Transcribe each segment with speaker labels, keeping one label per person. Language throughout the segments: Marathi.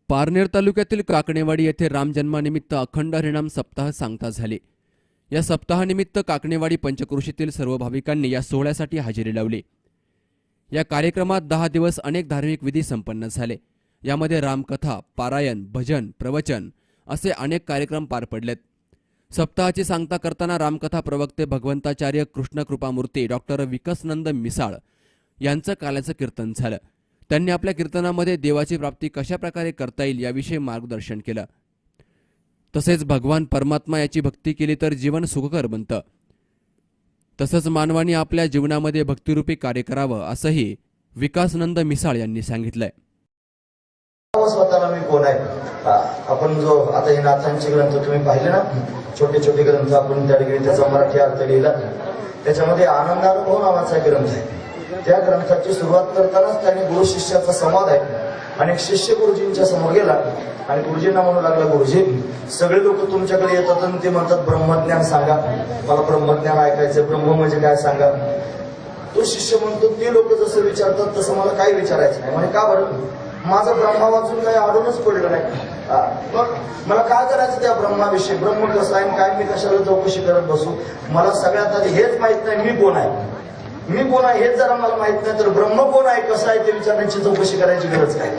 Speaker 1: पारनेर तालुक्यातील काकणेवाडी येथे रामजन्मानिमित्त अखंड हरिनाम सप्ताह सांगता झाले। या सप्ताहानिमित्त काकणेवाडी पंचक्रोशीतील सर्व भाविकांनी या सोहळ्यासाठी हजेरी लावली। या कार्यक्रमात 10 दिवस अनेक धार्मिक विधी संपन्न झाले। यामध्ये रामकथा, पारायण, भजन, प्रवचन असे अनेक कार्यक्रम पार पडलेत। सप्ताहाची सांगता करताना रामकथा प्रवक्ते भगवंताचार्य कृष्णकृपामूर्ती डॉक्टर विकसनंद मिसाळ यांचं काल्याचं कीर्तन झालं। त्यांनी आपल्या कीर्तनामध्ये देवाची प्राप्ती कशा प्रकारे करता येईल याविषयी मार्गदर्शन केलं। तसेच भगवान परमात्मा याची भक्ती केली तर जीवन सुखकर बनतं। तसंच मानवाने आपल्या जीवनामध्ये भक्तिरूपी कार्य करावं असंही विकासनंद मिसाळ यांनी सांगितलंय।
Speaker 2: स्वतःला मी कोण आहे, आपण जो आता हे नाथांचे ग्रंथ तुम्ही पाहिले ना, छोटे छोटे ग्रंथ आपण त्या ठिकाणी त्याचा मराठी अर्थ लिहिला, त्याच्यामध्ये आनंदानुभव नावाचा ग्रंथ आहे। त्या ग्रंथाची सुरुवात करतानाच त्याने गुरु शिष्याचा संवाद आहे आणि शिष्य गुरुजींच्या समोर गेला आणि गुरुजींना म्हणू लागला, गुरुजी सगळे लोक तुमच्याकडे येतात आणि ते म्हणतात ब्रह्मज्ञान सांगा, मला ब्रह्मज्ञान ऐकायचं, ब्रह्म म्हणजे काय सांगा। तो शिष्य म्हणतो ते लोक जसं विचारतात तसं मला काही विचारायचं नाही। म्हणजे का बरं, माझं ब्रह्मा वाचून काही आडूनच पडलं नाही, मग मला काय करायचं त्या ब्रह्माविषयी, ब्रह्म कसं आहे काय, मी कशाला चौकशी करत बसू। मला सगळ्यात आधी हेच माहित नाही मी कोण आहे, मी कोण आहे हेच जरा मला माहित नाही, तर ब्रह्म कोण आहे कसं आहे ते विचारण्याची चौकशी करायची गरज काय।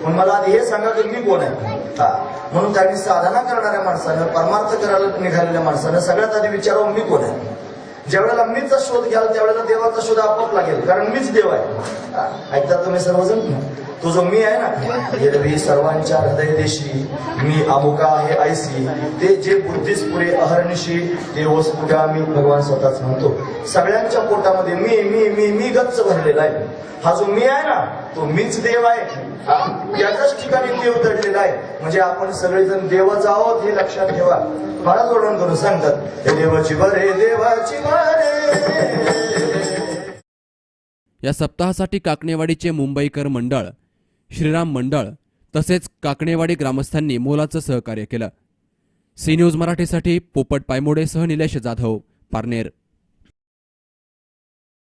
Speaker 2: मग मला आधी हे सांगा की मी कोण आहे। म्हणून त्यांनी साधना करणाऱ्या माणसानं, परमार्थ करायला निघालेल्या माणसानं सगळ्यात आधी विचारावं मी कोण आहे। ज्यावेळेला मीचा शोध घ्याल त्यावेळेला देवाचा शोध आपोआप लागेल, कारण मीच देव आहे। ऐकतात तुम्ही सर्वजण, तो जो मी आहे ना, एरवी सर्वांच्या हृदय देशी मी अमुका आहे ऐसी, ते जे बुद्धीस पुरे अहर्निशी ते वस्तुगा मी भगवान स्वतःच म्हणतो। सगळ्यांच्या पोटामध्ये मी मी मी मी गच्च भरलेला आहे। हा जो मी आहे ना तो मीच देव आहे, याच्याच ठिकाणी देव दडलेला आहे। म्हणजे आपण सगळेजण देवच आहोत हे लक्षात ठेवा। महाराज वर्णन करून सांगतात, हे देवाची बरे देवाची बरे।
Speaker 1: या सप्ताहासाठी काकणेवाडीचे मुंबईकर मंडळ, श्रीराम मंडळ तसेच काकणेवाडी ग्रामस्थांनी मोलाचं सहकार्य केलं। सी न्यूज मराठीसाठी पोपट पायमोडेसह निलेश जाधव, पारनेर।